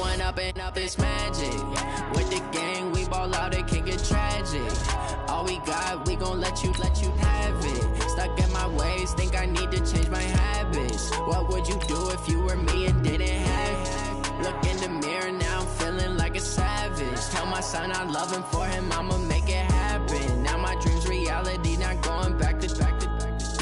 One up and up is magic. With the gang, we ball out, it can get tragic. All we got, we gon' let you have it. Stuck in my ways, think I need to change my habits. What would you do if you were me and didn't have it? Look in the mirror, now I'm feeling like a savage. Tell my son I love him, for him I'ma make it happen. Now my dream's reality, not going back to.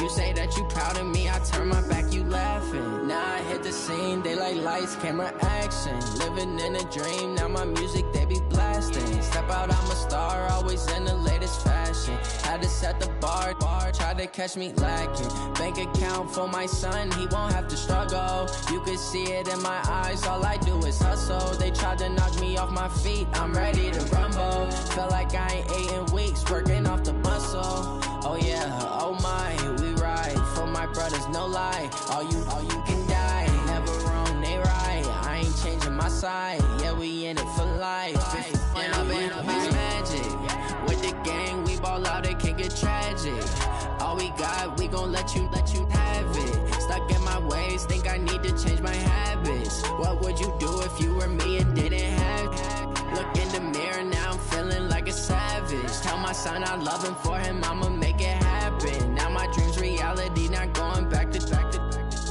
You say that you proud of me, I turn my back, you laughing. Now I hit the scene, they like lights, camera, action. Living in a dream, now my music, they be blasting. Step out, I'm a star, always in the latest fashion. Had to set the bar, try to catch me lacking. Bank account for my son, he won't have to struggle. You can see it in my eyes, all I do is hustle. They tried to knock me off my feet, I'm ready to rumble. Felt like I ain't ate in weeks, working off the muscle. Oh yeah, oh my, we ride for my brothers, no lie. All you can die, never wrong, they right. I ain't changing my side, yeah, we in it for life. And up is magic. With the gang, we ball out, it can get tragic. All we got, we gon' let you have it. Stuck in my ways, think I need to change my habits. What would you do if you were me and didn't have it? Look in the mirror, now I'm feeling like a savage. Tell my son I love him, for him I'ma make it happen. Now my dream's reality, not going back to.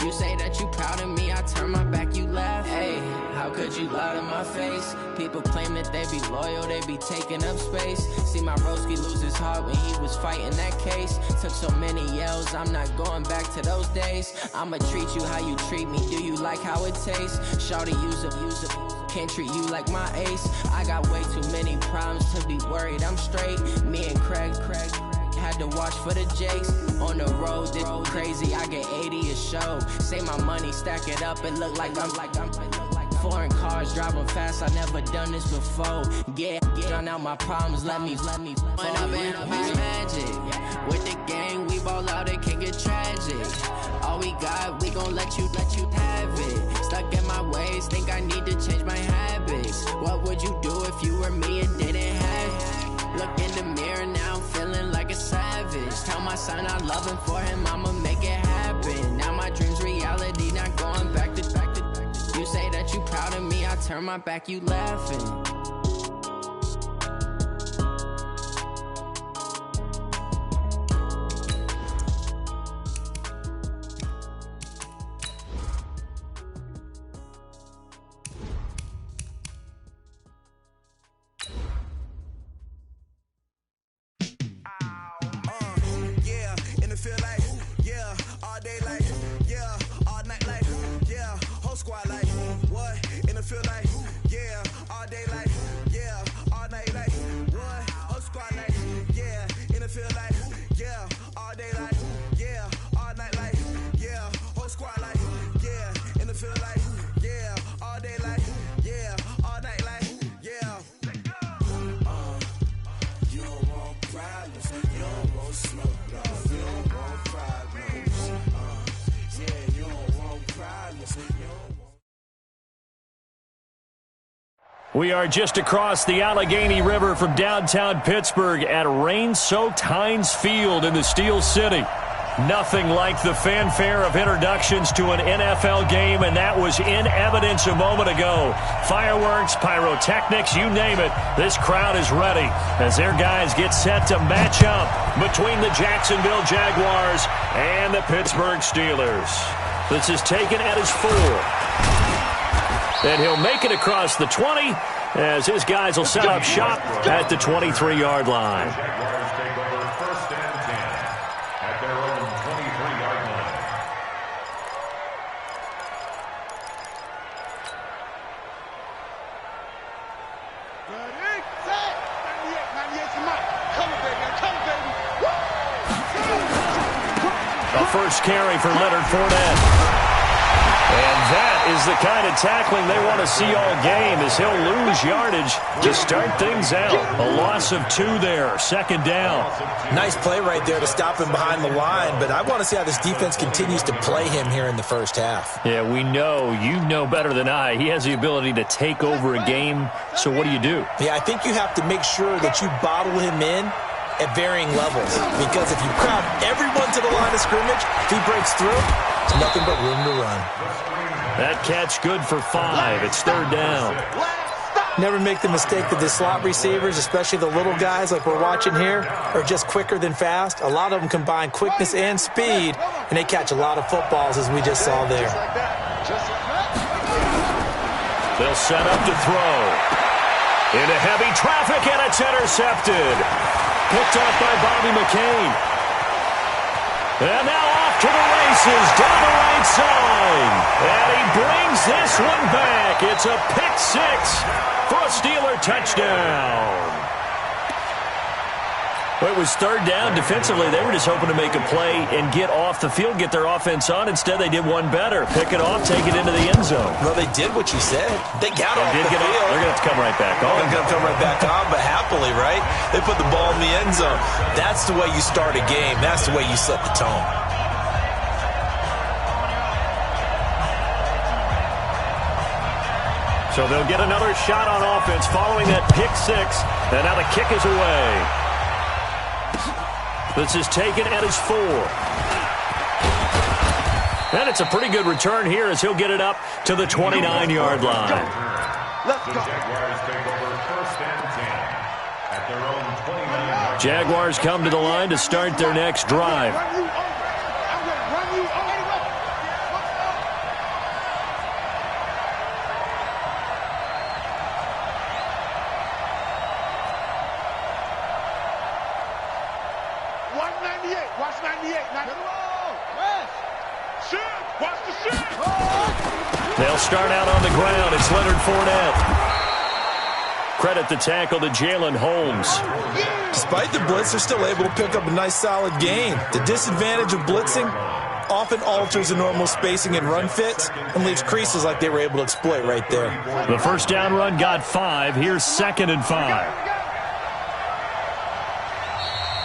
You say that you proud of me, I turn my back, you laugh. Hey, how could you lie to my face? People claim that they be loyal, they be taking up space. See my broski lose his heart when he was fighting that case. Took so many yells, I'm not going back to those days. I'ma treat you how you treat me, do you like how it tastes? Shawty, use up, can't treat you like my ace. I got way too many problems to be worried, I'm straight. Me and Craig had to watch for the Jakes. On the road, this crazy, I get 80 a show. Say my money, stack it up, it look like I'm foreign cars, driving fast, I never done this before. Yeah, drown out my problems, let me One up and is magic. With the gang, we ball out, it can get tragic. All we got, we gon' let you have it. Stuck in my ways, think I need to change my habits. What would you do if you were me and didn't have it? Look in the mirror, now I'm feeling like a savage. Tell my son I love him, for him I'ma make it happen. Now my dream's reality, not going back to. You say that you proud of me, I turn my back, you laughing. We are just across the Allegheny River from downtown Pittsburgh at rain-soaked Heinz Field in the Steel City. Nothing like the fanfare of introductions to an NFL game, and that was in evidence a moment ago. Fireworks, pyrotechnics, you name it. This crowd is ready as their guys get set to match up between the Jacksonville Jaguars and the Pittsburgh Steelers. This is taken at his 4. And he'll make it across the 20 as his guys will set up shop at the 23-yard line. Jaguars take over 1st and 10 at their own 23-yard line. Ready, set, 98, somebody. Come baby. Woo! A first carry for Leonard Fournette. And that is the kind of tackling they want to see all game, as he'll lose yardage to start things out. A loss of 2 there, 2nd down. Nice play right there to stop him behind the line, but I want to see how this defense continues to play him here in the first half. Yeah, we know, you know better than I, he has the ability to take over a game, so what do you do? Yeah, I think you have to make sure that you bottle him in at varying levels, because if you crowd everyone to the line of scrimmage, if he breaks through, it's nothing but room to run. That catch good for 5. It's third down. Never make the mistake that the slot receivers, especially the little guys like we're watching here, are just quicker than fast. A lot of them combine quickness and speed, and they catch a lot of footballs, as we just saw there. They'll set up to throw. Into heavy traffic, and it's intercepted. Picked up by Bobby McCain. And now off to the races, down the right side. And he brings this one back. It's a pick 6 for a Steeler touchdown. Well, it was third down. Defensively, they were just hoping to make a play and get off the field, get their offense on. Instead, they did one better. Pick it off, take it into the end zone. Well, they did what you said. They got off the field. They're going to have to come right back on. They're going to come right back on, but happily, right? They put the ball in the end zone. That's the way you start a game. That's the way you set the tone. So they'll get another shot on offense following that pick 6. And now the kick is away. This is taken at his 4. And it's a pretty good return here as he'll get it up to the 29-yard line. Let's go. Jaguars take over first and 10 at their own 29-yard. Jaguars come to the line to start their next drive. They'll start out on the ground. It's Leonard Fournette. Credit the tackle to Jalen Holmes. Despite the blitz, they're still able to pick up a nice, solid gain. The disadvantage of blitzing often alters the normal spacing and run fits and leaves creases like they were able to exploit right there. The first down run got 5. Here's 2nd and 5.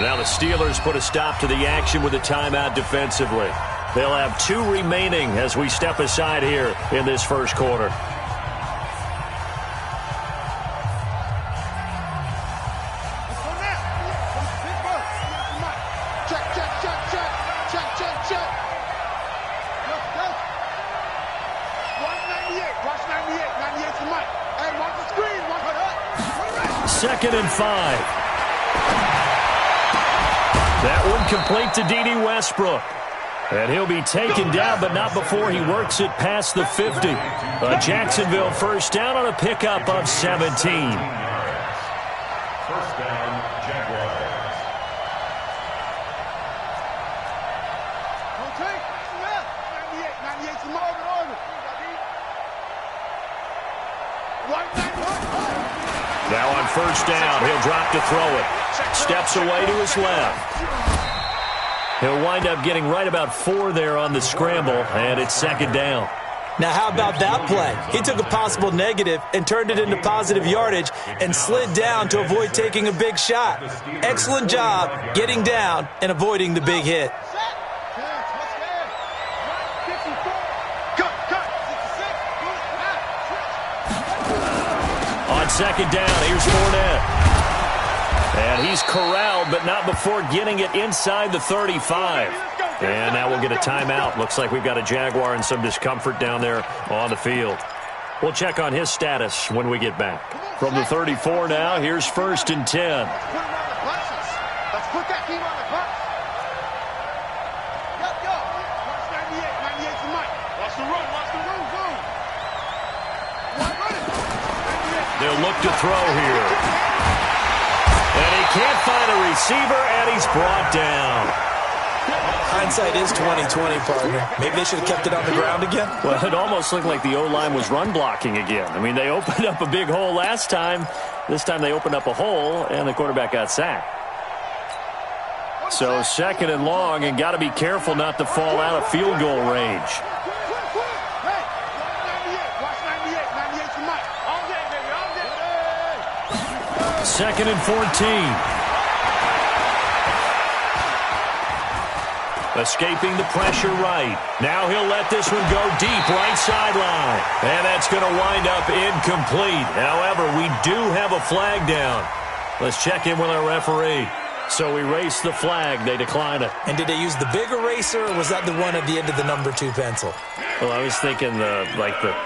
Now the Steelers put a stop to the action with a timeout defensively. They'll have 2 remaining as we step aside here in this first quarter. Second and 5. That one complete to D.D. Westbrook. And he'll be taken down, but not before he works it past the 50. A Jacksonville first down on a pickup of 17. First down, Jaguars. Now on first down, he'll drop to throw it. Steps away to his left. He'll wind up getting right about 4 there on the scramble, and it's second down. Now, how about that play? He took a possible negative and turned it into positive yardage and slid down to avoid taking a big shot. Excellent job getting down and avoiding the big hit. On second down, here's Fournette. And he's corralled, but not before getting it inside the 35. And now we'll get a timeout. Looks like we've got a Jaguar in some discomfort down there on the field. We'll check on his status when we get back. From the 34 now, here's 1st and 10. Let's put that team on the bus. Go. Watch 98 for Mike. Watch the run, They'll look to throw here. And he can't find a receiver, and he's brought down. Hindsight is 20/20, partner. Maybe they should have kept it on the ground again. Well, it almost looked like the O-line was run blocking again. I mean, they opened up a big hole last time. This time they opened up a hole, and the quarterback got sacked. So 2nd and long, and got to be careful not to fall out of field goal range. 2nd and 14. Escaping the pressure right. Now he'll let this one go deep right sideline. And that's going to wind up incomplete. However, we do have a flag down. Let's check in with our referee. So erase the flag. They decline it. And did they use the big eraser, or was that the one at the end of the number 2 pencil? Well, I was thinking the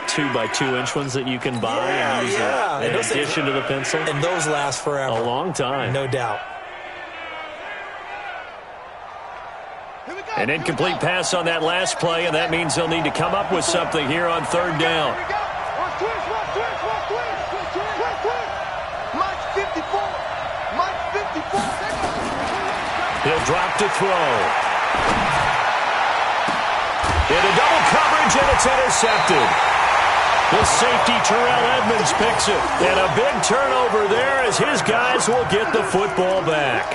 2x2-inch ones that you can buy and use in addition to the pencil. And those last forever. A long time. No doubt. An incomplete pass on that last play, and that means they'll need to come up with something here on third down. He'll drop to throw. Into double coverage, and it's intercepted. The safety, Terrell Edmonds, picks it. And a big turnover there as his guys will get the football back.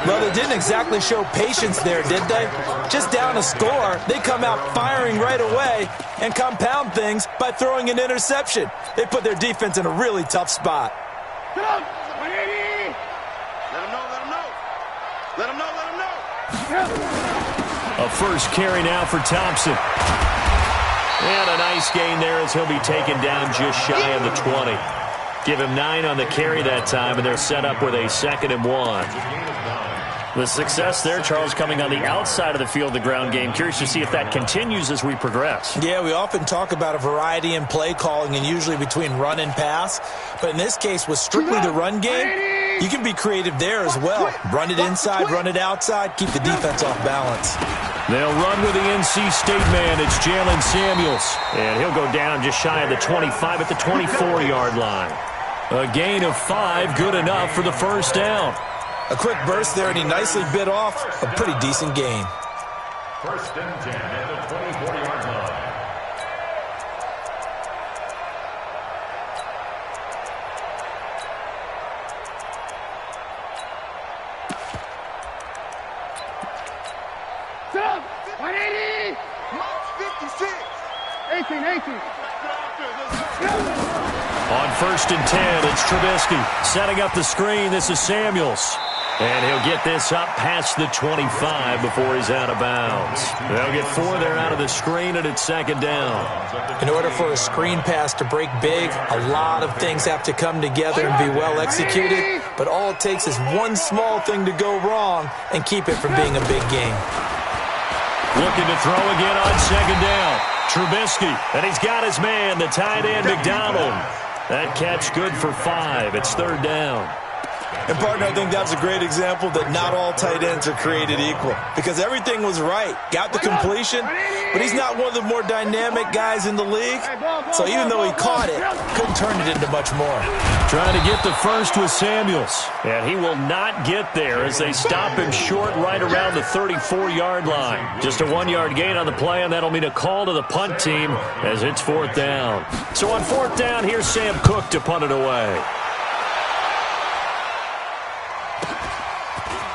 Well, they didn't exactly show patience there, did they? Just down a score, they come out firing right away and compound things by throwing an interception. They put their defense in a really tough spot. Let him know, let him know. Let him know, let him know. A first carry now for Thompson. And a nice gain there as he'll be taken down just shy of the 20. Give him 9 on the carry that time, and they're set up with a 2nd and 1. The success there, Charles, coming on the outside of the field, the ground game. Curious to see if that continues as we progress. Yeah, we often talk about a variety in play calling and usually between run and pass. But in this case, with strictly the run game, you can be creative there as well. Run it inside, run it outside, keep the defense off balance. They'll run with the NC State man. It's Jalen Samuels. And he'll go down just shy of the 25 at the 24-yard line. A gain of 5, good enough for the first down. A quick burst there, and he nicely bit off a pretty decent gain. First and 10 at the 24-yard line. Sit up! 180! March 56! 18. On first and 10, it's Trubisky setting up the screen. This is Samuels. And he'll get this up past the 25 before he's out of bounds. They'll get 4 there out of the screen, and it's 2nd down. In order for a screen pass to break big, a lot of things have to come together and be well executed. But all it takes is one small thing to go wrong and keep it from being a big game. Looking to throw again on 2nd down. Trubisky, and he's got his man, the tight end, McDonald. That catch good for 5. It's 3rd down. And, partner, I think that's a great example that not all tight ends are created equal. Because everything was right. Got the completion, but he's not one of the more dynamic guys in the league. So even though he caught it, couldn't turn it into much more. Trying to get the first with Samuels. And he will not get there as they stop him short right around the 34-yard line. Just a 1-yard gain on the play, and that'll mean a call to the punt team as it's 4th down. So on 4th down, here's Sam Cook to punt it away.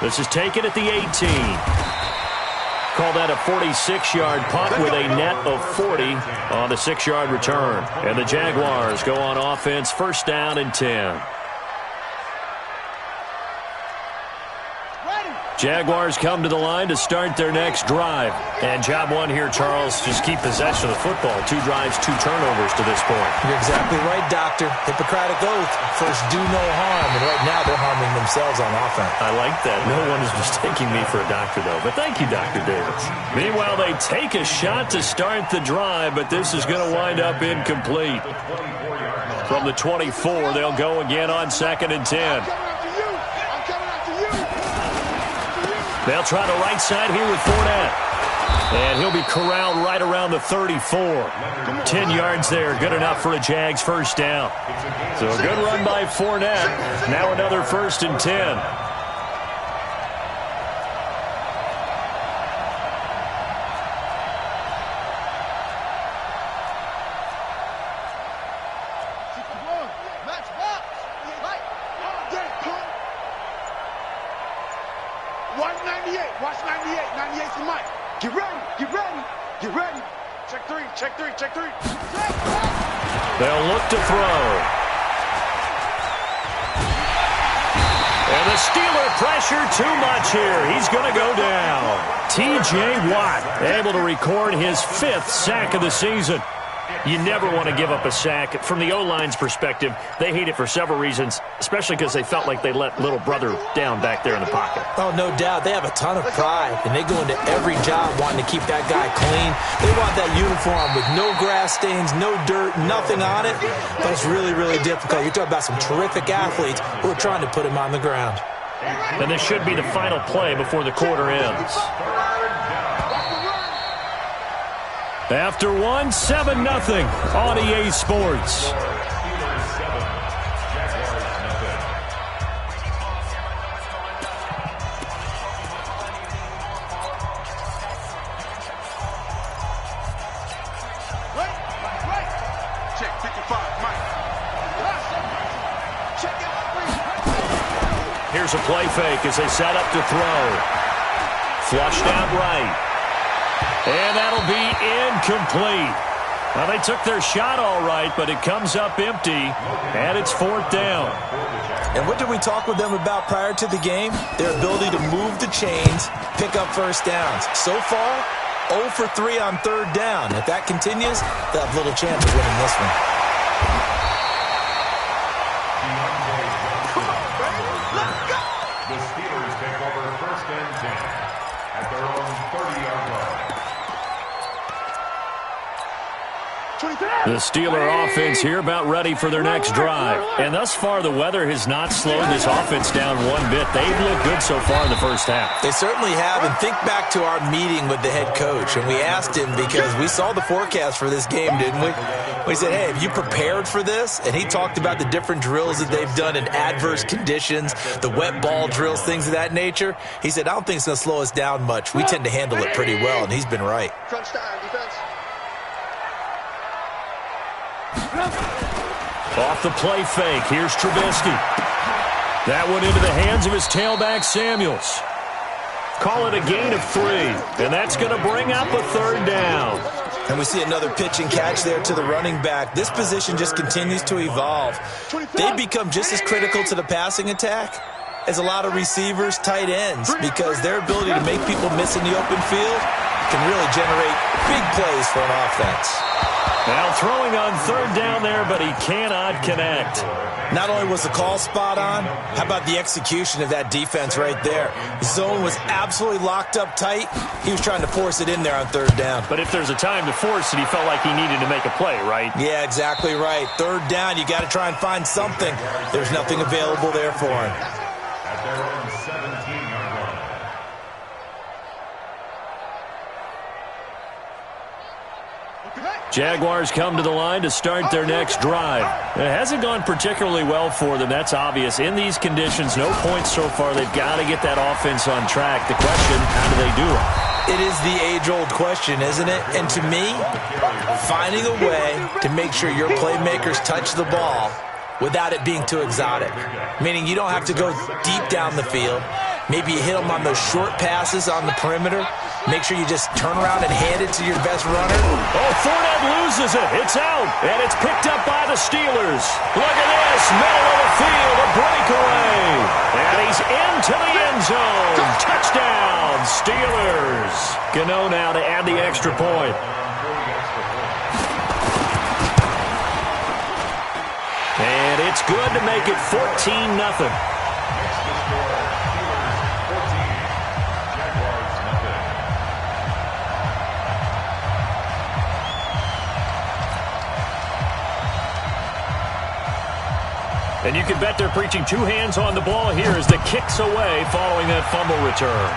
This is taken at the 18. Call that a 46-yard punt with a net of 40 on the 6-yard return. And the Jaguars go on offense, 1st down and 10. Jaguars come to the line to start their next drive. And job 1 here, Charles, just keep possession of the football. 2 drives, 2 turnovers to this point. You're exactly right, Doctor. Hippocratic oath. First, do no harm. And right now, they're harming themselves on offense. I like that. No one is mistaking me for a doctor, though. But thank you, Dr. Davis. Meanwhile, they take a shot to start the drive, but this is going to wind up incomplete. From the 24, they'll go again on 2nd and 10. They'll try the right side here with Fournette. And he'll be corralled right around the 34. 10 yards there, good enough for a Jags first down. So a good run by Fournette. Now another 1st and 10. Watch 98. 98's the mic. Get ready. Get ready. Get ready. Check 3. Check 3. Check 3. They'll look to throw. And the Steeler pressure too much here. He's going to go down. T.J. Watt able to record his 5th sack of the season. You never want to give up a sack. From the O-line's perspective, they hate it for several reasons, especially because they felt like they let little brother down back there in the pocket. Oh, no doubt. They have a ton of pride, and they go into every job wanting to keep that guy clean. They want that uniform with no grass stains, no dirt, nothing on it. But it's really, really difficult. You're talking about some terrific athletes who are trying to put him on the ground. And this should be the final play before the quarter ends. After 7-0 on EA Sports. Check 55, Mike. Check it. Here's a play fake as they set up to throw. Flushed out right. And that'll be incomplete. Well, they took their shot all right, but it comes up empty, and it's 4th down. And what did we talk with them about prior to the game? Their ability to move the chains, pick up first downs. So far, 0 for 3 on 3rd down. If that continues, they'll have little chance of winning this one. The Steelers take over 1st and 10 at their own 30-yard line. The Steeler offense here about ready for their next drive. And thus far, the weather has not slowed this offense down one bit. They've looked good so far in the first half. They certainly have. And think back to our meeting with the head coach. And we asked him because we saw the forecast for this game, didn't we? We said, hey, have you prepared for this? And he talked about the different drills that they've done in adverse conditions, the wet ball drills, things of that nature. He said, I don't think it's going to slow us down much. We tend to handle it pretty well, and he's been right. Crunch time, defense. Off the play fake, here's Trubisky. That one into the hands of his tailback, Samuels. Call it a gain of 3, and that's going to bring up a 3rd down. And we see another pitch and catch there to the running back. This position just continues to evolve. They've become just as critical to the passing attack as a lot of receivers, tight ends, because their ability to make people miss in the open field can really generate big plays for an offense. Now throwing on 3rd down there, but he cannot connect. Not only was the call spot on, how about the execution of that defense right there? The zone was absolutely locked up tight. He was trying to force it in there on 3rd down. But if there's a time to force it, he felt like he needed to make a play, right? Yeah, exactly right. 3rd down, you got to try and find something. There's nothing available there for him. At their own 17-yard line. Jaguars come to the line to start their next drive. It hasn't gone particularly well for them. That's obvious. In these conditions, no points so far. They've got to get that offense on track. The question, how do they do it? It is the age-old question, isn't it? And to me, finding a way to make sure your playmakers touch the ball without it being too exotic. Meaning you don't have to go deep down the field. Maybe you hit them on those short passes on the perimeter. Make sure you just turn around and hand it to your best runner. Oh, Fournette loses it. It's out, and it's picked up by the Steelers. Look at this, middle of the field, a breakaway. And he's into the end zone. Touchdown, Steelers. Gano now to add the extra point. And it's good to make it 14-0. And you can bet they're preaching 2 hands on the ball here as the kick's away following that fumble return.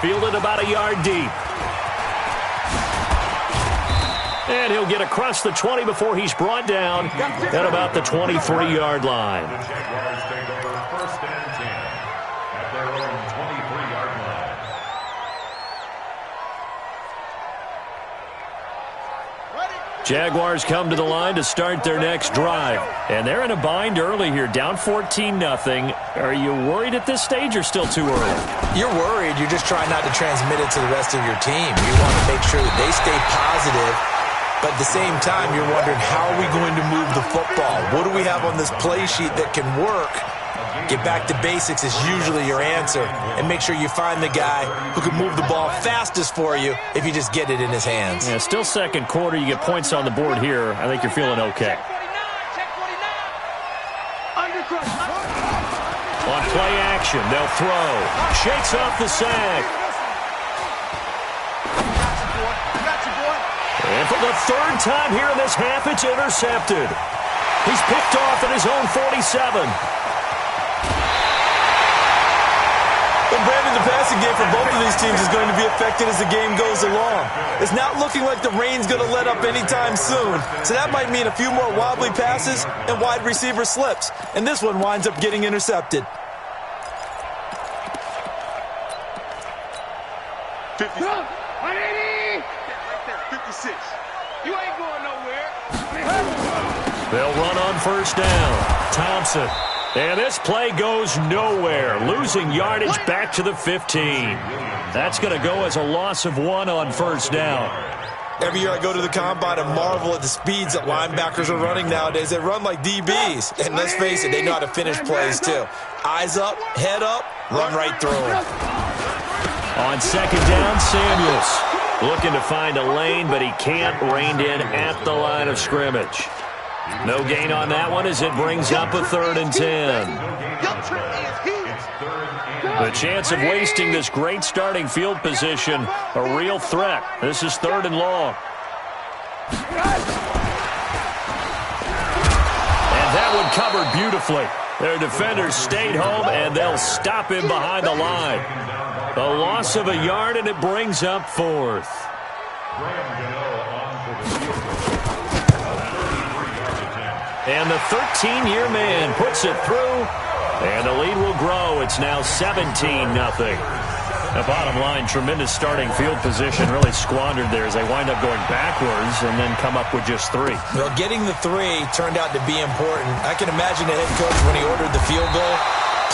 Fielded about a yard deep. And he'll get across the 20 before he's brought down at about the 23-yard line. The Jaguars take over 1st and 10 at their own 23-yard line. Jaguars come to the line to start their next drive. And they're in a bind early here, down 14-0. Are you worried at this stage or still too early? You're worried. You're just trying not to transmit it to the rest of your team. You want to make sure that they stay positive But at the same time, you're wondering, how are we going to move the football? What do we have on this play sheet that can work? Get back to basics is usually your answer. And make sure you find the guy who can move the ball fastest for you if you just get it in his hands. Yeah, still second quarter. You get points on the board here. I think you're feeling okay. On play action, they'll throw. Shakes off the sack. And for the third time here in this half, it's intercepted. He's picked off at his own 47. Well, Brandon, the passing game for both of these teams is going to be affected as the game goes along. It's not looking like the rain's going to let up anytime soon, so that might mean a few more wobbly passes and wide receiver slips, and this one winds up getting intercepted. 56. You ain't going nowhere. They'll run on first down. Thompson. And this play goes nowhere. Losing yardage back to the 15. That's going to go as a loss of 1 on first down. Every year I go to the combine and marvel at the speeds that linebackers are running nowadays. They run like DBs. And let's face it, they know how to finish plays too. Eyes up, head up, run right through them. On second down, Samuels. Looking to find a lane, but he can't. Reined in at the line of scrimmage. No gain on that one as it brings up a 3rd and 10. The chance of wasting this great starting field position, a real threat. This is 3rd and long. And that one covered beautifully. Their defenders stayed home, and they'll stop him behind the line. A loss of a yard, and it brings up 4th. And the 13-year man puts it through, and the lead will grow. It's now 17-0. The bottom line, tremendous starting field position, really squandered there as they wind up going backwards and then come up with just 3. Well, getting the 3 turned out to be important. I can imagine the head coach when he ordered the field goal.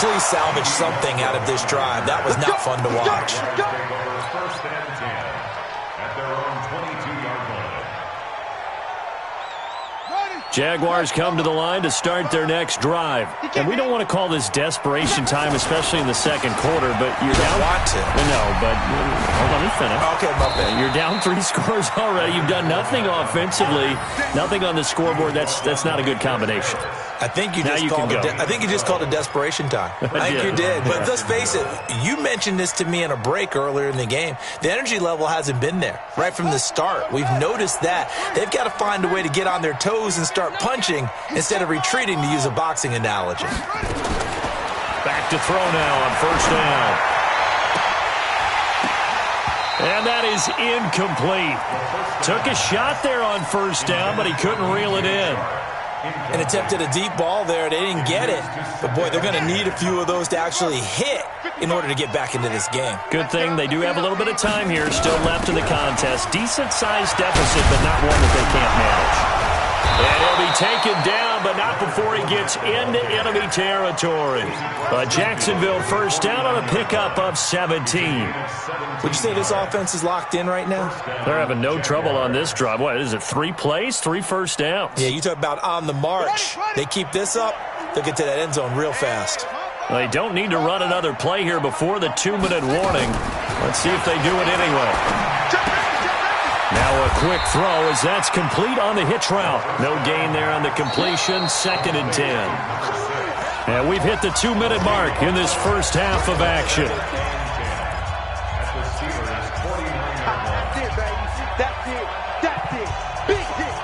Please salvage something out of this drive. That was not fun to watch. First and 10 at their own 22-yard line. Jaguars come to the line to start their next drive. And we don't want to call this desperation time, especially in the second quarter, but you're down. Want to. No, but hold on, let me finish. Okay, my bad. You're down 3 scores already. You've done nothing offensively, nothing on the scoreboard. That's not a good combination. I think you just called it desperation time. I think you did. But let's face it, you mentioned this to me in a break earlier in the game. The energy level hasn't been there right from the start. We've noticed that. They've got to find a way to get on their toes and start punching instead of retreating, to use a boxing analogy. Back to throw now on first down. And that is incomplete. Took a shot there on first down, but he couldn't reel it in. And attempted a deep ball there. They didn't get it. But, boy, they're going to need a few of those to actually hit in order to get back into this game. Good thing they do have a little bit of time here still left in the contest. Decent-sized deficit, but not one that they can't manage. And he'll be taken down, but not before he gets into enemy territory. But Jacksonville first down on a pickup of 17. Would you say this offense is locked in right now? They're having no trouble on this drive. What is it, 3 plays, 3 first downs? Yeah, you talk about on the march. They keep this up, they'll get to that end zone real fast. They don't need to run another play here before the 2-minute warning. Let's see if they do it anyway. Now a quick throw as that's complete on the hitch route. No gain there on the completion, 2nd and 10. And we've hit the 2-minute mark in this first half of action. That's it, baby. That's it. That's it. Big hit.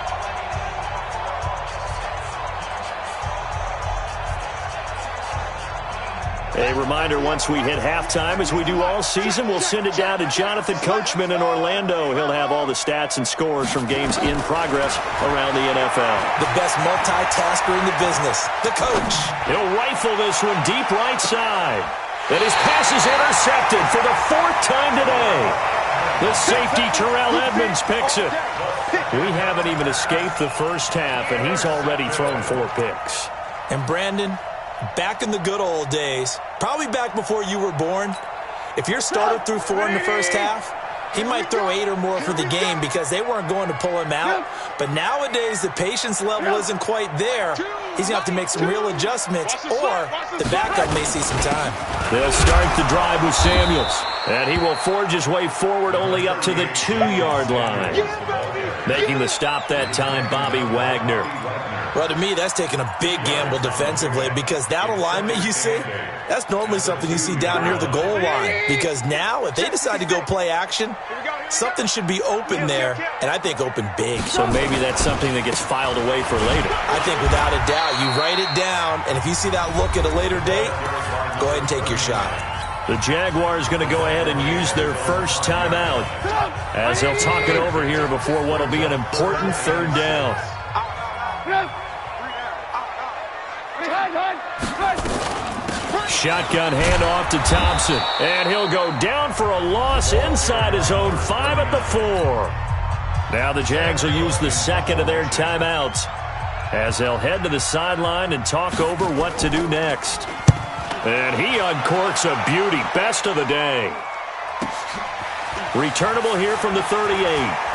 A reminder, once we hit halftime, as we do all season, we'll send it down to Jonathan Coachman in Orlando. He'll have all the stats and scores from games in progress around the NFL. The best multitasker in the business, the coach. He'll rifle this one deep right side. And his pass is intercepted for the 4th time today. The safety, Terrell Edmonds, picks it. We haven't even escaped the first half, and he's already thrown 4 picks. And Brandon, back in the good old days, probably back before you were born, if your starter threw 4 in the first half, he might throw 8 or more for the game because they weren't going to pull him out. But nowadays, the patience level isn't quite there. He's going to have to make some real adjustments, or the backup may see some time. They'll start the drive with Samuels, and he will forge his way forward only up to the 2-yard line. Making the stop that time, Bobby Wagner. Well, to me, that's taking a big gamble defensively because that alignment you see, that's normally something you see down near the goal line. Because now, if they decide to go play action, something should be open there, and I think open big. So maybe that's something that gets filed away for later. I think without a doubt, you write it down, and if you see that look at a later date, go ahead and take your shot. The Jaguars going to go ahead and use their first timeout as they'll talk it over here before what will be an important 3rd down. Shotgun handoff to Thompson, and he'll go down for a loss inside his own 5 at the 4. Now the Jags will use the second of their timeouts as they'll head to the sideline and talk over what to do next. And he uncorks a beauty, best of the day. Returnable here from the 38.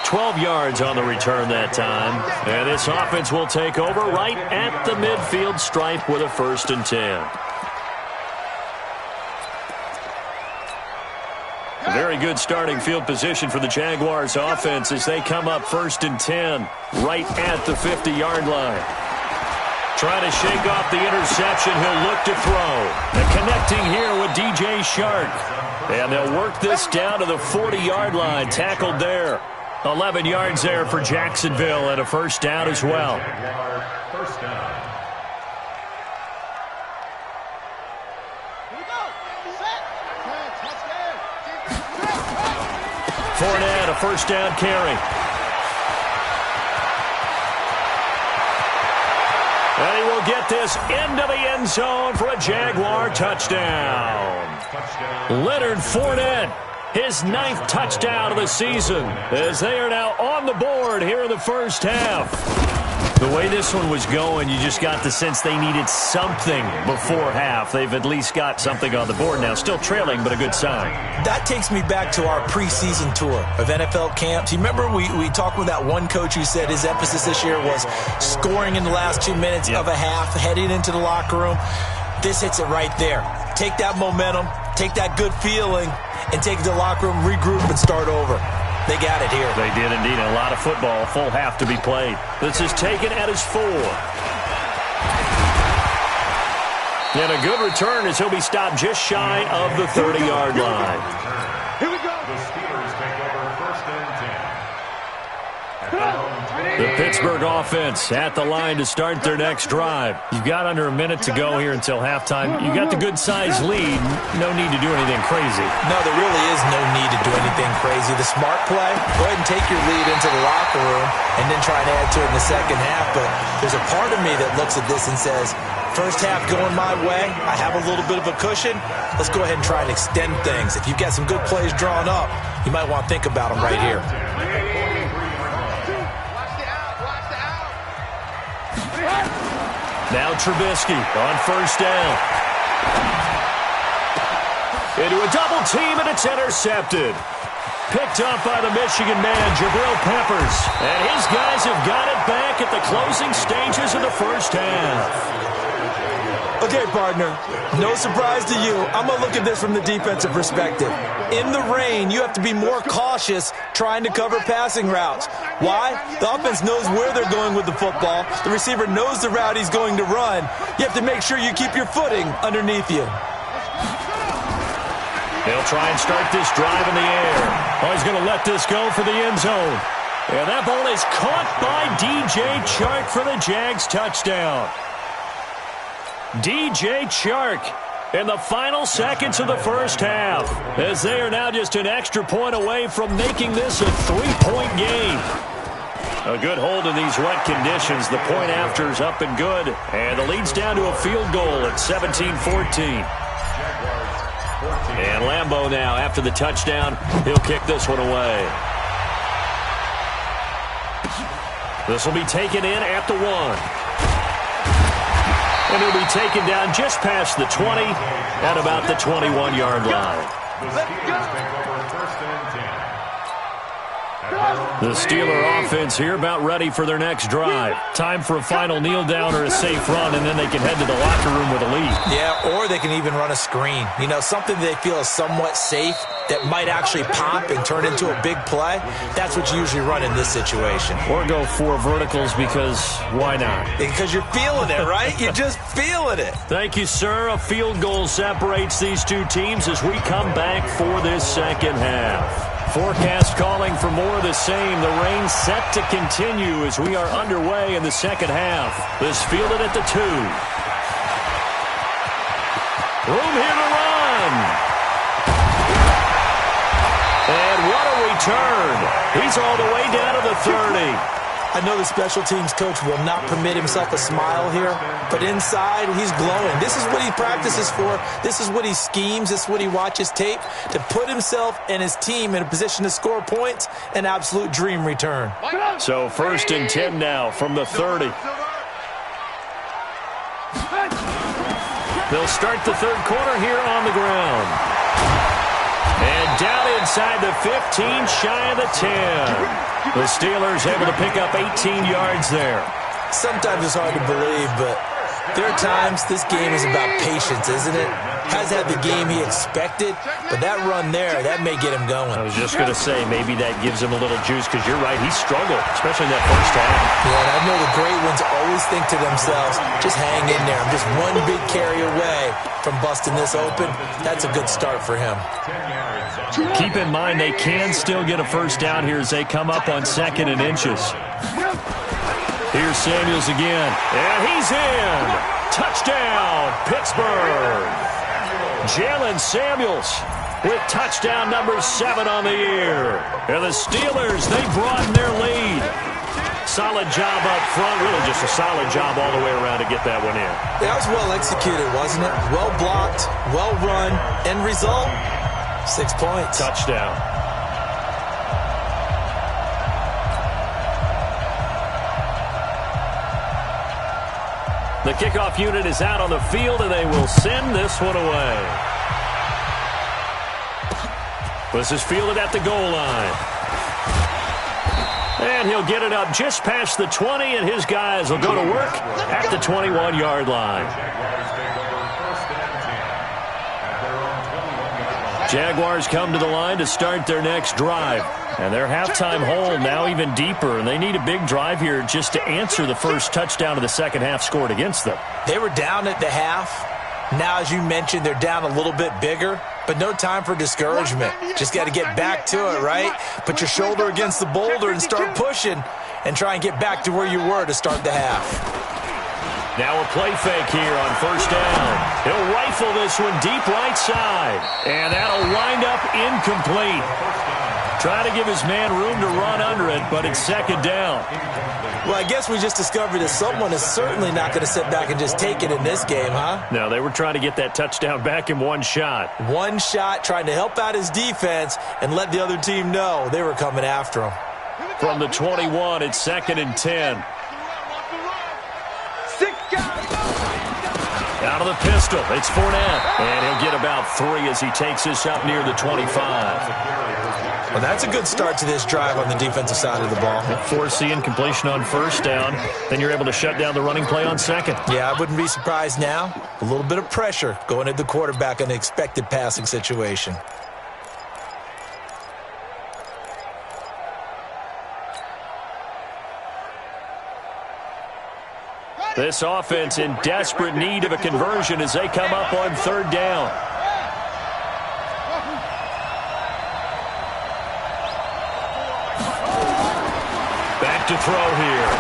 12 yards on the return that time. And this offense will take over right at the midfield stripe with a 1st and 10. A very good starting field position for the Jaguars offense as they come up 1st and 10 right at the 50-yard line. Trying to shake off the interception, he'll look to throw. And connecting here with DJ Shark. And they'll work this down to the 40-yard line, tackled there. 11 yards there for Jacksonville and a 1st down as well. First down. Fournette, a 1st down carry. And he will get this into the end zone for a Jaguar touchdown. Leonard Fournette, his 9th touchdown of the season, as they are now on the board here in the first half. The way this one was going, you just got the sense they needed something before half. They've at least got something on the board now. Still trailing, but a good sign. That takes me back to our preseason tour of NFL camps. You remember we talked with that one coach who said his emphasis this year was scoring in the last 2 minutes of a half, heading into the locker room. This hits it right there. Take that momentum, take that good feeling, and take it to the locker room, regroup, and start over. They got it here. They did indeed. A lot of football, full half to be played. This is taken at his 4. And a good return as he'll be stopped just shy of the 30-yard line. Here we go. The Steelers take over 1st and 10. The Pittsburgh offense at the line to start their next drive. You've got under a minute to go here until halftime. You got the good-sized lead. No need to do anything crazy. No, there really is no need to do anything crazy. The smart play, go ahead and take your lead into the locker room and then try and add to it in the second half. But there's a part of me that looks at this and says, first half going my way, I have a little bit of a cushion. Let's go ahead and try and extend things. If you've got some good plays drawn up, you might want to think about them right here. Now Trubisky on 1st down. Into a double team, and it's intercepted. Picked up by the Michigan man, Jabril Peppers. And his guys have got it back at the closing stages of the first half. Okay, partner, no surprise to you. I'm going to look at this from the defensive perspective. In the rain, you have to be more cautious trying to cover passing routes. Why? The offense knows where they're going with the football. The receiver knows the route he's going to run. You have to make sure you keep your footing underneath you. They'll try and start this drive in the air. Oh, he's going to let this go for the end zone. And that ball is caught by DJ Chark for the Jags touchdown. DJ Chark in the final seconds of the first half, as they are now just an extra point away from making this a 3-point game. A good hold in these wet conditions. The point after is up and good, and the lead's down to a field goal at 17-14. And Lambeau now, after the touchdown, he'll kick this one away. This will be taken in at the 1. And he'll be taken down just past the 20 at about the 21-yard line. The Steeler offense here about ready for their next drive. Time for a final kneel down or a safe run, and then they can head to the locker room with a lead. Yeah, or they can even run a screen. You know, something they feel is somewhat safe that might actually pop and turn into a big play. That's what you usually run in this situation. Or go 4 verticals because why not? Because you're feeling it, right? You're just feeling it. Thank you, sir. A field goal separates these two teams as we come back for this second half. Forecast calling for more of the same. The rain set to continue as we are underway in the second half. This fielded at the 2. Room here to run. And what a return. He's all the way down to the 30. I know the special teams coach will not permit himself a smile here, but inside, he's glowing. This is what he practices for. This is what he schemes. This is what he watches tape to put himself and his team in a position to score points. An absolute dream return. So 1st and 10 now from the 30. They'll start the third quarter here on the ground. And down inside the 15, shy of the 10. The Steelers able to pick up 18 yards there. Sometimes it's hard to believe, but there are times this game is about patience, isn't it? Has had the game he expected, but that run there, that may get him going. I was just going to say, maybe that gives him a little juice, because you're right, he struggled, especially in that first half. Yeah, and I know the great ones always think to themselves, just hang in there. I'm just one big carry away from busting this open. That's a good start for him. Keep in mind, they can still get a first down here as they come up on 2nd and inches. Here's Samuels again, and he's in. Touchdown, Pittsburgh. Jalen Samuels with touchdown number 7 on the year. And the Steelers, they broaden their lead. Solid job up front, really just a solid job all the way around to get that one in. That was well executed, wasn't it? Well blocked, well run, end result, 6 points. Touchdown. The kickoff unit is out on the field, and they will send this one away. This is fielded at the goal line. And he'll get it up just past the 20, and his guys will go to work at the 21-yard line. Jaguars come to the line to start their next drive. And their halftime hole now even deeper, and they need a big drive here just to answer the first touchdown of the second half scored against them. They were down at the half. Now, as you mentioned, they're down a little bit bigger, but no time for discouragement. Just got to get back to it, right? Put your shoulder against the boulder and start pushing and try and get back to where you were to start the half. Now a play fake here on first down. He'll rifle this one deep right side, and that'll wind up incomplete. Trying to give his man room to run under it, but it's second down. Well, I guess we just discovered that someone is certainly not going to sit back and just take it in this game, huh? No, they were trying to get that touchdown back in one shot. One shot, trying to help out his defense and let the other team know they were coming after him. From the 21, it's 2nd and 10. Out of the pistol, it's Fournette. And he'll get about 3 as he takes this up near the 25. Well, that's a good start to this drive on the defensive side of the ball. Forcing completion on first down. Then you're able to shut down the running play on second. Yeah, I wouldn't be surprised now. A little bit of pressure going at the quarterback in an expected passing situation. This offense in desperate need of a conversion as they come up on third down. Back to throw here.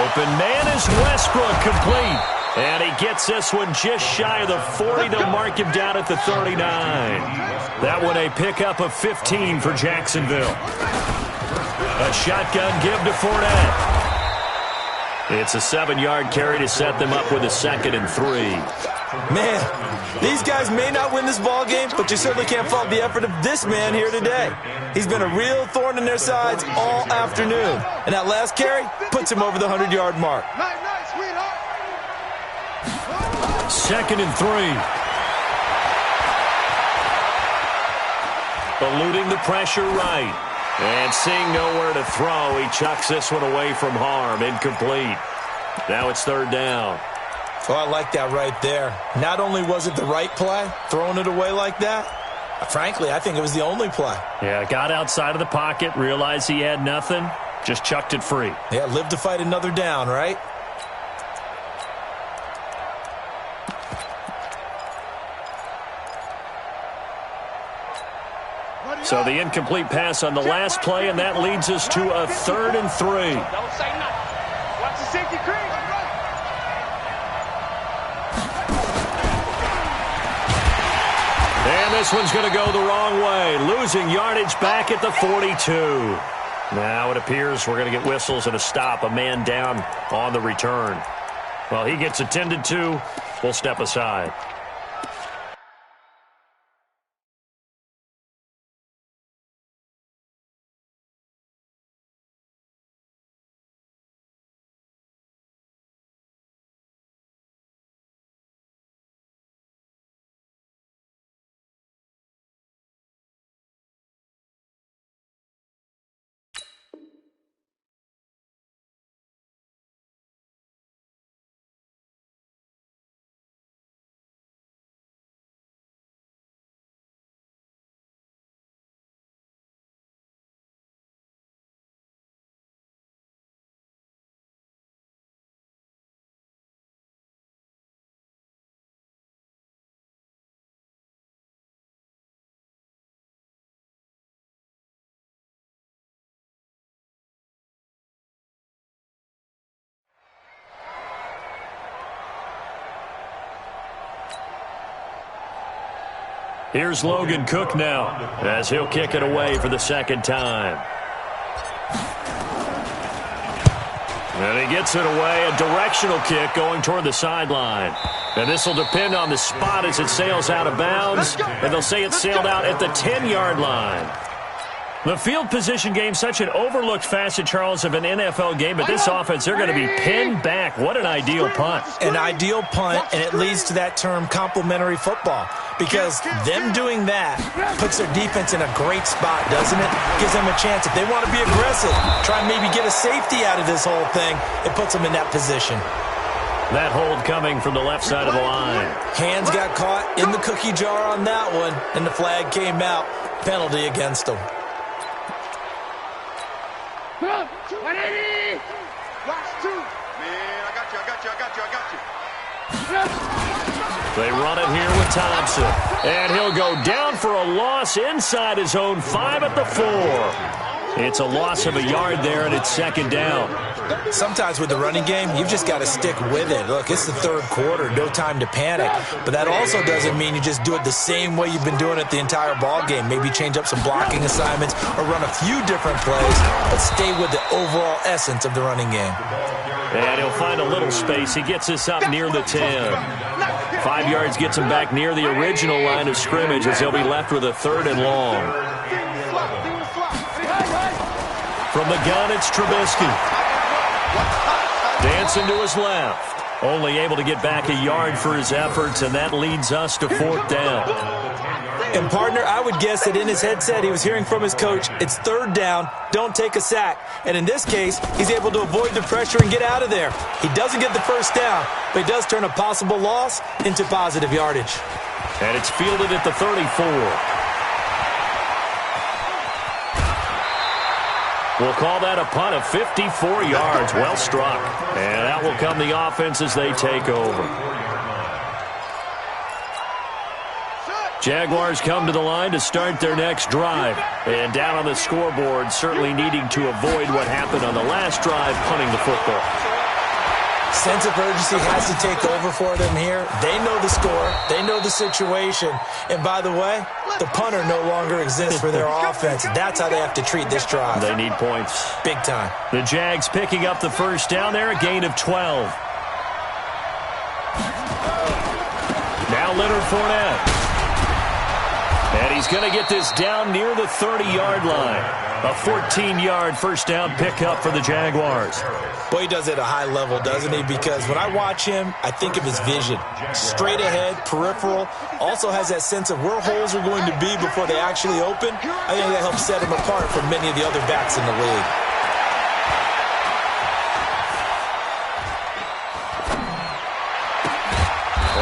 Open man is Westbrook, complete. And he gets this one just shy of the 40. They'll mark him down at the 39. That one a pickup of 15 for Jacksonville. A shotgun give to Fournette. It's a 7-yard carry to set them up with a 2nd and 3. Man, these guys may not win this ball game, but you certainly can't fault the effort of this man here today. He's been a real thorn in their sides all afternoon. And that last carry puts him over the 100-yard mark. 2nd and 3. Eluding the pressure right. And seeing nowhere to throw, he chucks this one away from harm. Incomplete. Now it's 3rd down. Oh, I like that right there. Not only was it the right play, throwing it away like that, frankly, I think it was the only play. Yeah, got outside of the pocket, realized he had nothing, just chucked it free. Yeah, live to fight another down, right? So the incomplete pass on the last play, and that leads us to a 3rd and 3. Don't say nothing. Watch the safety cream. And this one's going to go the wrong way, losing yardage back at the 42. Now it appears we're going to get whistles and a stop, a man down on the return. Well, he gets attended to. We'll step aside. Here's Logan Cook now, as he'll kick it away for the 2nd time. And he gets it away, a directional kick going toward the sideline. And this will depend on the spot as it sails out of bounds, and they'll say it sailed out at the 10-yard line. The field position game, such an overlooked facet, Charles, of an NFL game, but this offense, they're going to be pinned back. What an ideal punt. An ideal punt, and it leads to that term complementary football, because them doing that puts their defense in a great spot, doesn't it? Gives them a chance. If they want to be aggressive, try and maybe get a safety out of this whole thing, it puts them in that position. That hold coming from the left side of the line. Hands got caught in the cookie jar on that one, and the flag came out. Penalty against them. 180. Watch 2. Man, I got you. They run it here with Thompson. And he'll go down for a loss inside his own 5 at the 4. It's a loss of a yard there, and it's 2nd down. Sometimes with the running game, you've just got to stick with it. Look, it's the 3rd quarter, no time to panic. But that also doesn't mean you just do it the same way you've been doing it the entire ball game. Maybe change up some blocking assignments or run a few different plays, but stay with the overall essence of the running game. And he'll find a little space. He gets this up near the 10. 5 yards gets him back near the original line of scrimmage as he'll be left with a 3rd and long. From the gun, it's Trubisky. Dancing to his left. Only able to get back a yard for his efforts, and that leads us to 4th down. And, partner, I would guess that in his headset he was hearing from his coach, it's 3rd down, don't take a sack. And in this case, he's able to avoid the pressure and get out of there. He doesn't get the 1st down, but he does turn a possible loss into positive yardage. And it's fielded at the 34. We'll call that a punt of 54 yards. Well struck. And out will come the offense as they take over. Jaguars come to the line to start their next drive. And down on the scoreboard, certainly needing to avoid what happened on the last drive, punting the football. Sense of urgency has to take over for them here. They know the score. They know the situation. And by the way, the punter no longer exists for their offense. That's how they have to treat this drive. They need points. Big time. The Jags picking up the 1st down there, a gain of 12. Now Leonard Fournette. And he's going to get this down near the 30-yard line. A 14-yard first down pickup for the Jaguars. Boy, he does it at a high level, doesn't he? Because when I watch him, I think of his vision. Straight ahead, peripheral. Also has that sense of where holes are going to be before they actually open. I think that helps set him apart from many of the other backs in the league.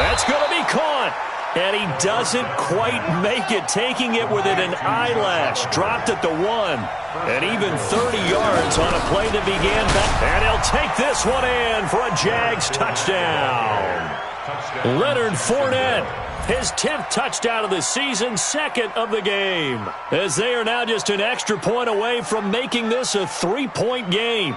That's going to be caught. And he doesn't quite make it, taking it within an eyelash. Dropped at the 1. And even 30 yards on a play that began back. And he'll take this one in for a Jags touchdown. Leonard Fournette, his 10th touchdown of the season, 2nd of the game. As they are now just an extra point away from making this a 3-point game.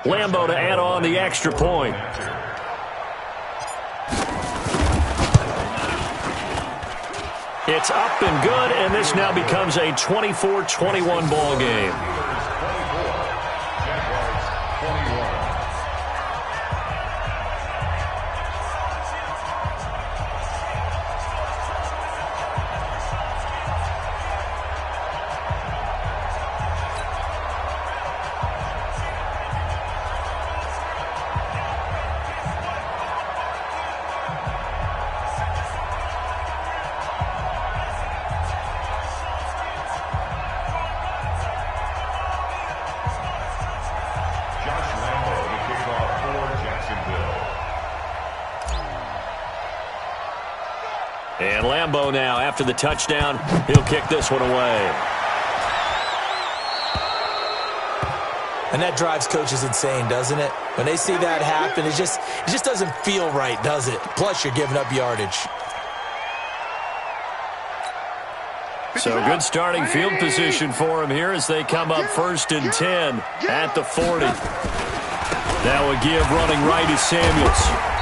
Lambo to add on the extra point. It's up and good, and this now becomes a 24-21 ball game. And Lambo now, after the touchdown, he'll kick this one away. And that drives coaches insane, doesn't it? When they see that happen, it just doesn't feel right, does it? Plus, you're giving up yardage. So good starting field position for him here as they come up 1st and 10 at the 40. That would give running right is Samuels.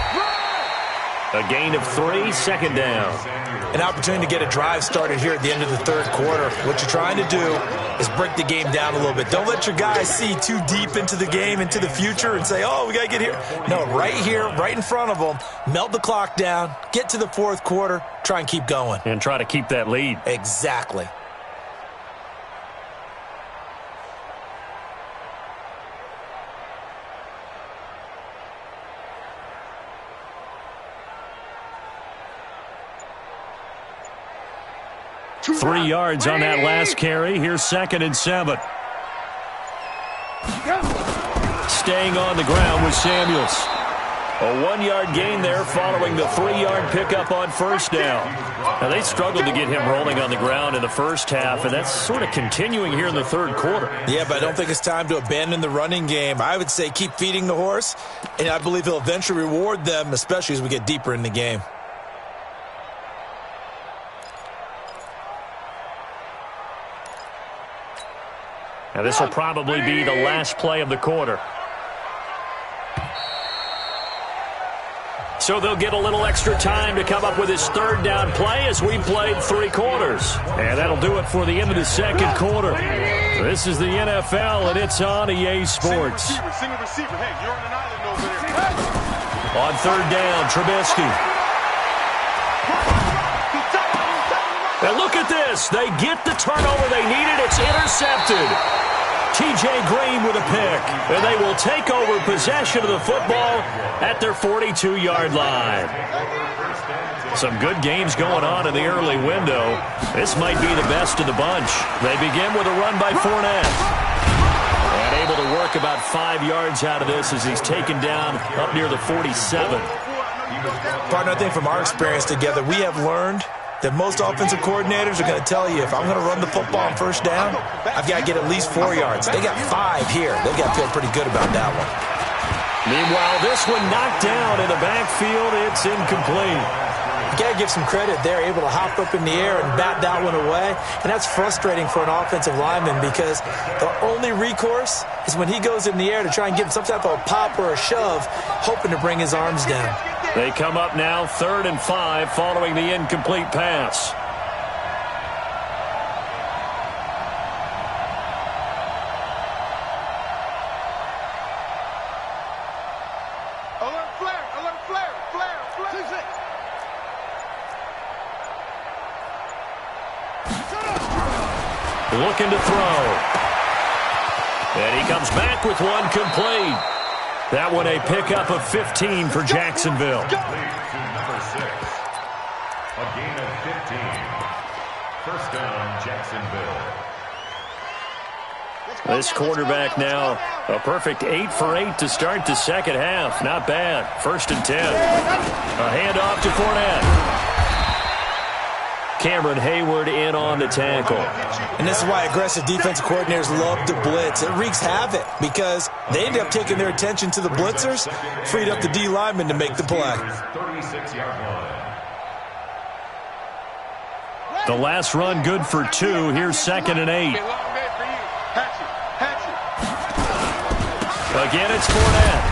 A gain of 3, 2nd down. An opportunity to get a drive started here at the end of the 3rd quarter. What you're trying to do is break the game down a little bit. Don't let your guys see too deep into the game, into the future, and say, oh, we got to get here. No, right here, right in front of them, melt the clock down, get to the 4th quarter, try and keep going. And try to keep that lead. Exactly. Three yards on that last carry. Here's 2nd and 7. Staying on the ground with Samuels. A 1-yard gain there following the 3-yard pickup on 1st down. Now, they struggled to get him rolling on the ground in the first half, and that's sort of continuing here in the 3rd quarter. Yeah, but I don't think it's time to abandon the running game. I would say keep feeding the horse, and I believe he'll eventually reward them, especially as we get deeper in the game. Now, this will probably be the last play of the quarter. So they'll get a little extra time to come up with his 3rd down play as we played 3 quarters. And that'll do it for the end of the 2nd quarter. This is the NFL, and it's on EA Sports. Receiver. Hey, you're on an island over there. On 3rd down, Trubisky. And look at this. They get the turnover they needed. It's intercepted. T.J. Green with a pick. And they will take over possession of the football at their 42-yard line. Some good games going on in the early window. This might be the best of the bunch. They begin with a run by Fournette. And able to work about 5 yards out of this as he's taken down up near the 47. Partner, I think from our experience together, we have learned that most offensive coordinators are going to tell you, if I'm going to run the football on 1st down, I've got to get at least 4 yards. They got 5 here. They've got to feel pretty good about that one. Meanwhile, this one knocked down in the backfield. It's incomplete. You got to give some credit. They're able to hop up in the air and bat that one away. And that's frustrating for an offensive lineman because the only recourse is when he goes in the air to try and give some type of a pop or a shove, hoping to bring his arms down. They come up now 3rd and 5 following the incomplete pass. looking to throw. And he comes back with one complete. That one a pickup of 15 for Jacksonville. Lead to number 6. A gain of 15. First down, Jacksonville. This quarterback now, a perfect 8 for 8 to start the second half. Not bad. 1st and 10. A handoff to Fournette. Cameron Hayward in on the tackle. And this is why aggressive defensive coordinators love to blitz. It wreaks havoc because they end up taking their attention to the blitzers, freed up the D lineman to make the play. 36-yard line. The last run good for 2. Here's 2nd and 8. Again, it's Fournette.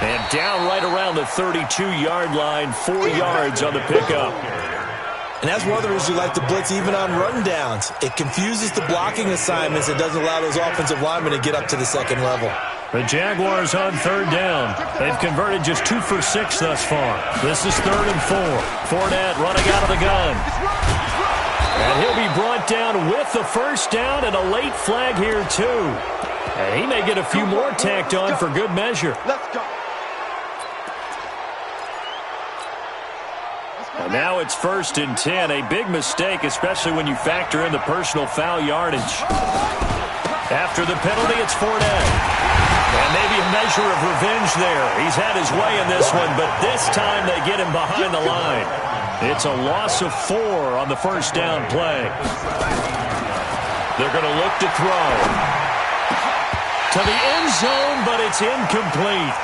And down right around the 32-yard line, 4 yards on the pickup. And that's one of the reasons you like to blitz even on rundowns. It confuses the blocking assignments and doesn't allow those offensive linemen to get up to the second level. The Jaguars on 3rd down. They've converted just 2 for 6 thus far. This is 3rd and 4. Fournette running out of the gun. And he'll be brought down with the first down and a late flag here, too. And he may get a few more tacked on for good measure. Let's go. And now it's 1st and 10. A big mistake, especially when you factor in the personal foul yardage. After the penalty, it's Fournette. And maybe a measure of revenge there. He's had his way in this one, but this time they get him behind the line. It's a loss of 4 on the first down play. They're going to look to throw. To the end zone, but it's incomplete.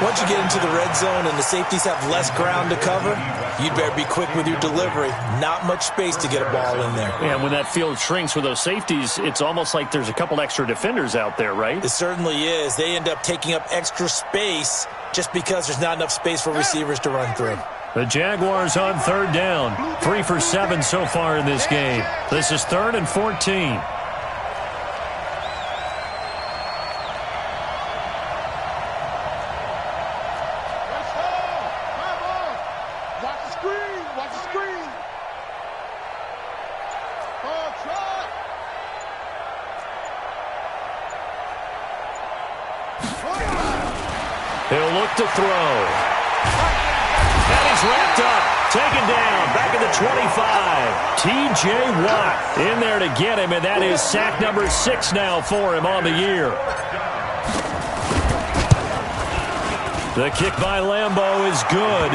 Once you get into the red zone and the safeties have less ground to cover, you'd better be quick with your delivery. Not much space to get a ball in there. And when that field shrinks with those safeties, it's almost like there's a couple extra defenders out there, right? It certainly is. They end up taking up extra space just because there's not enough space for receivers to run through. The Jaguars on 3rd down. 3 for 7 so far in this game. This is 3rd and 14. He'll look to throw. And he's wrapped up. Taken down. Back at the 25. T.J. Watt in there to get him, and that is sack number 6 now for him on the year. The kick by Lambeau is good.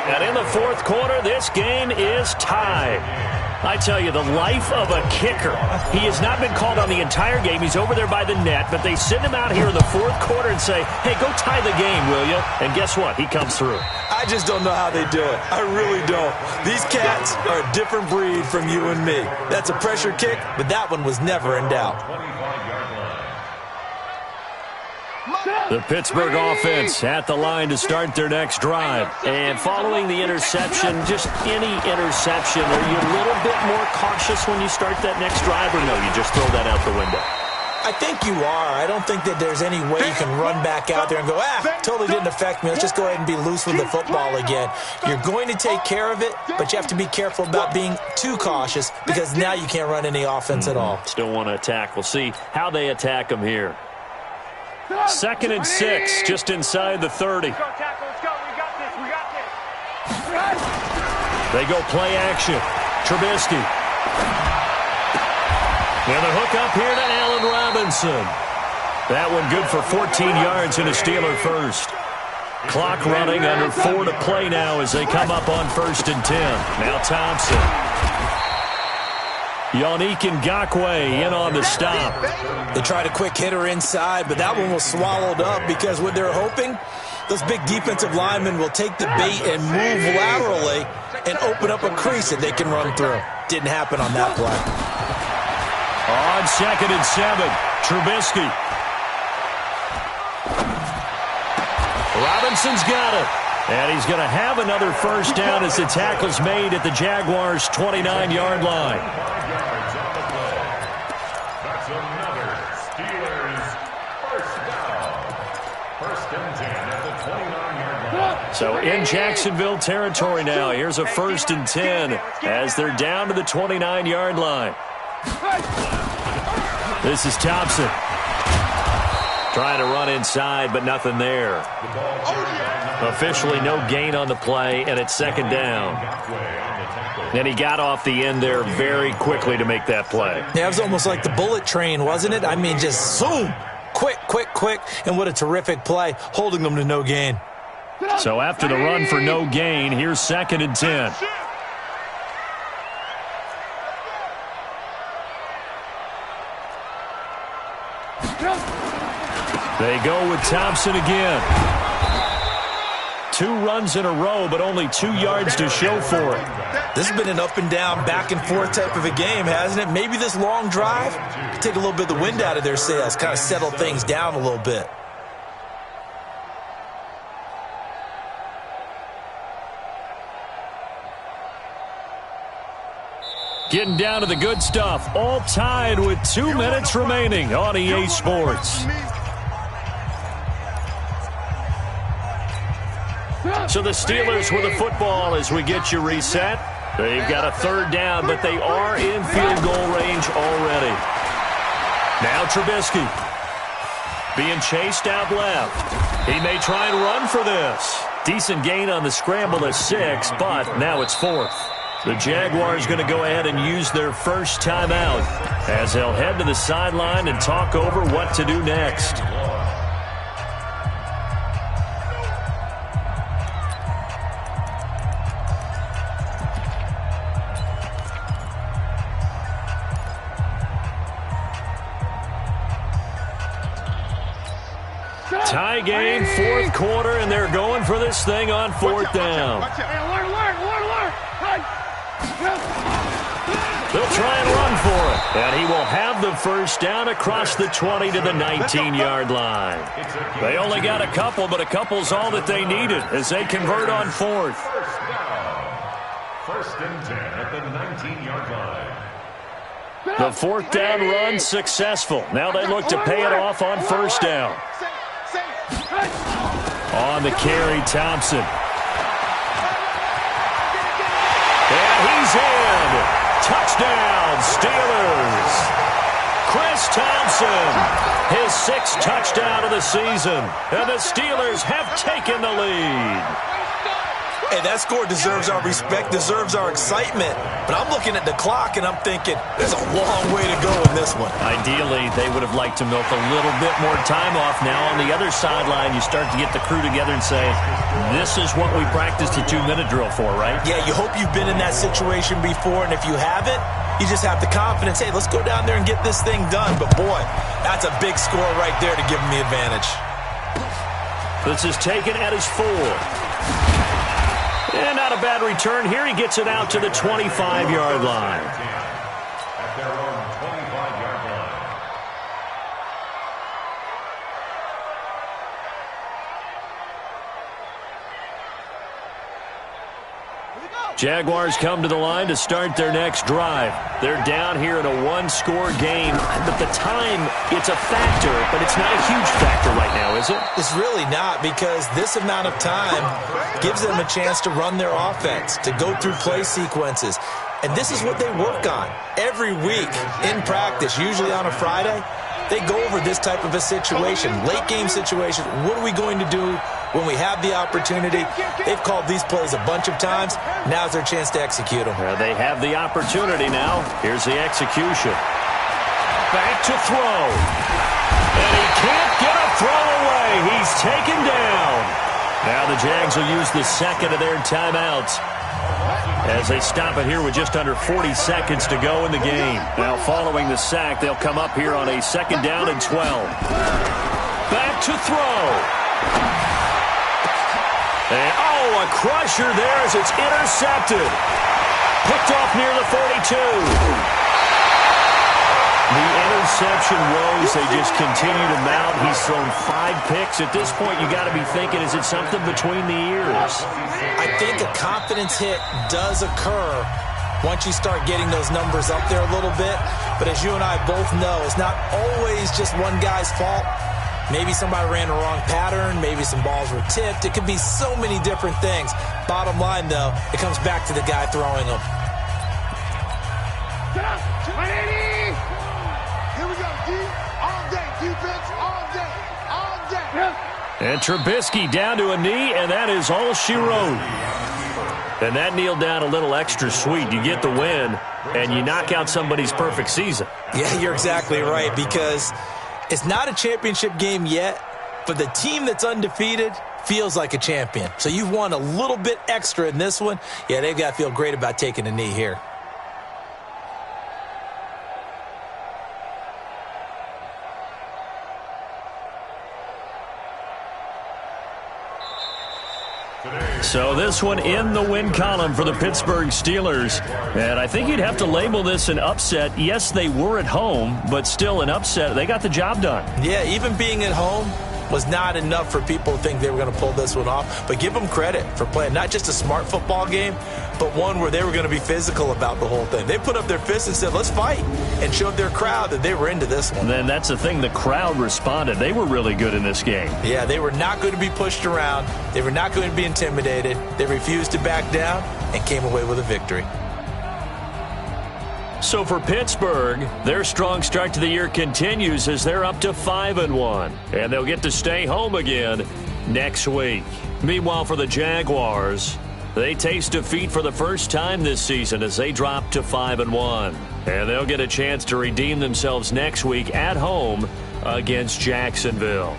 And in the 4th quarter, this game is tied. I tell you, the life of a kicker. He has not been called on the entire game. He's over there by the net, but they send him out here in the 4th quarter and say, hey, go tie the game, will you? And guess what? He comes through. I just don't know how they do it. I really don't. These cats are a different breed from you and me. That's a pressure kick, but that one was never in doubt. The Pittsburgh offense at the line to start their next drive. And following the interception, just any interception, are you a little bit more cautious when you start that next drive, or no, you just throw that out the window? I think you are. I don't think that there's any way you can run back out there and go, totally didn't affect me. Let's just go ahead and be loose with the football again. You're going to take care of it, but you have to be careful about being too cautious because now you can't run any offense at all. Still want to attack. We'll see how they attack them here. 2nd and 6, just inside the 30. Let's go, tackle. Let's go. We got this. We got this. They go play action. Trubisky. And the hook up here to Allen Robinson. That one good for 14 yards and a Steeler first. Clock running, under 4 to play now as they come up on 1st and 10. Now Thompson. Yannick Ngakoue in on the stop. They tried a quick hitter inside, but that one was swallowed up because what they're hoping, those big defensive linemen will take the bait and move laterally and open up a crease that they can run through. Didn't happen on that play. On 2nd and 7, Trubisky. Robinson's got it. And he's going to have another first down as the tackle's made at the Jaguars' 29-yard line. That's another Steelers first down. 1st and 10 at the 29-yard line. So in Jacksonville territory now. Here's a 1st and 10 as they're down to the 29-yard line. This is Thompson. Trying to run inside, but nothing there. Officially no gain on the play, and it's second down. And he got off the end there very quickly to make that play. Yeah, it was almost like the bullet train, wasn't it? I mean, just zoom. Quick, quick, quick. And what a terrific play, holding them to no gain. So after the run for no gain, here's 2nd and 10. They go with Thompson again. 2 runs in a row, but only 2 yards to show for it. This has been an up and down, back and forth type of a game, hasn't it? Maybe this long drive could take a little bit of the wind out of their sails, kind of settle things down a little bit. Getting down to the good stuff, all tied with 2 minutes remaining on EA Sports. So the Steelers with the football as we get you reset. They've got a 3rd down, but they are in field goal range already. Now Trubisky being chased out left. He may try and run for this. Decent gain on the scramble at 6, but now it's 4th. The Jaguars going to go ahead and use their first timeout as they'll head to the sideline and talk over what to do next. Tie game, 4th quarter, and they're going for this thing on 4th down. They'll try and run for it, and he will have the first down across the 20 to the 19-yard line. They only got a couple, but a couple's all that they needed as they convert on 4th. First and 10 at the 19-yard line. The 4th down run successful. Now they look to pay it off on 1st down. On the carry, Thompson. And he's in. Touchdown, Steelers. Chris Thompson, his 6th touchdown of the season. And the Steelers have taken the lead. Hey, that score deserves our respect, deserves our excitement. But I'm looking at the clock, and I'm thinking, there's a long way to go in this one. Ideally, they would have liked to milk a little bit more time off. Now on the other sideline, you start to get the crew together and say, this is what we practiced a 2-minute drill for, right? Yeah, you hope you've been in that situation before, and if you haven't, you just have the confidence, hey, let's go down there and get this thing done. But, boy, that's a big score right there to give them the advantage. This is taken at his 4. And not a bad return. Here he gets it out to the 25-yard line. At their own 25-yard line. Jaguars come to the line to start their next drive. They're down here in a 1-score game. But the time, it's a factor, but it's not a huge factor right now, is it? It's really not, because this amount of time gives them a chance to run their offense, to go through play sequences. And this is what they work on every week in practice, usually on a Friday. They go over this type of a situation, late game situation. What are we going to do when we have the opportunity? They've called these plays a bunch of times. Now's their chance to execute them. Well, they have the opportunity now. Here's the execution. Back to throw. And he can't get a throw away. He's taken down. Now the Jags will use the 2nd of their timeouts as they stop it here with just under 40 seconds to go in the game. Now following the sack, they'll come up here on a 2nd down and 12. Back to throw. And, a crusher there as it's intercepted. Picked off near the 42. The interception woes, they just continue to mount. He's thrown 5 picks. At this point, you got to be thinking, is it something between the ears? I think a confidence hit does occur once you start getting those numbers up there a little bit. But as you and I both know, it's not always just one guy's fault. Maybe somebody ran the wrong pattern. Maybe some balls were tipped. It could be so many different things. Bottom line, though, it comes back to the guy throwing them. 180. Here we go, D. All day. Defense all day. All day. And Trubisky down to a knee, and that is all she wrote. And that kneeled down a little extra sweet. You get the win, and you knock out somebody's perfect season. Yeah, you're exactly right, because it's not a championship game yet, but the team that's undefeated feels like a champion. So you've won a little bit extra in this one. Yeah, they've got to feel great about taking a knee here. So this one in the win column for the Pittsburgh Steelers. And I think you'd have to label this an upset. Yes, they were at home, but still an upset. They got the job done. Yeah, even being at home was not enough for people to think they were going to pull this one off. But give them credit for playing not just a smart football game, but one where they were going to be physical about the whole thing. They put up their fists and said, let's fight, and showed their crowd that they were into this one. And then that's the thing, the crowd responded. They were really good in this game. Yeah, they were not going to be pushed around. They were not going to be intimidated. They refused to back down and came away with a victory. So for Pittsburgh, their strong start to the year continues as they're up to 5-1. And they'll get to stay home again next week. Meanwhile, for the Jaguars, they taste defeat for the first time this season as they drop to 5-1. And they'll get a chance to redeem themselves next week at home against Jacksonville.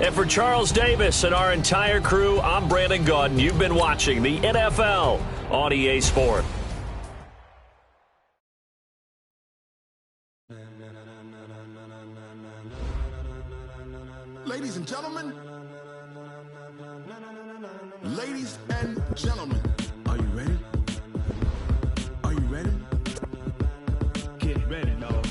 And for Charles Davis and our entire crew, I'm Brandon Gaudin. You've been watching the NFL on EA Sport. Ladies and gentlemen, ladies and gentlemen, are you ready? Are you ready? Get ready, dog.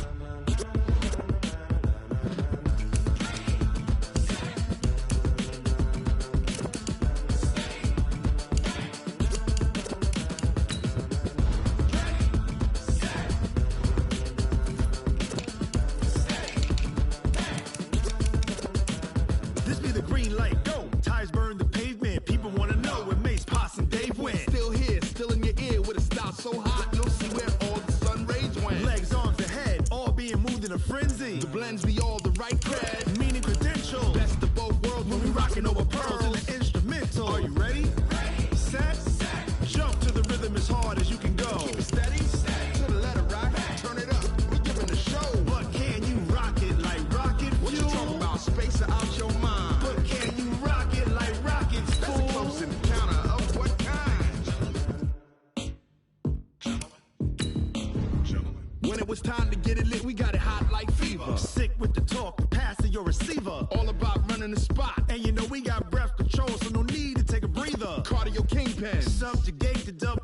This be the green light, go. Tires burn the pavement. People want to know where Mace, Poss, and Dave went. Still here, still in your ear with a style so hot, you'll see where all the sun rays went. Legs, arms, and head, all being moved in a frenzy. The blends be all the right cred, meaning credentials. Best of both worlds when we rocking over pearls in the instrumental. Are you ready? Ready. Set. Jump to the rhythm as hard as you can go. Keep it steady. To the letter rock. Turn it up. We giving the show. But can you rock it like rocket fuel? What you talking about? Space or out your mind? But can you rock it like rockets, fool? That's a close encounter of what kind? When it was time to get it lit, we got it hot like fever. Sick with the talk, the pass to your receiver. All about running the spot. And you know we got breath control, so no need to take a breather. Cardio kingpin. Subjugate the dub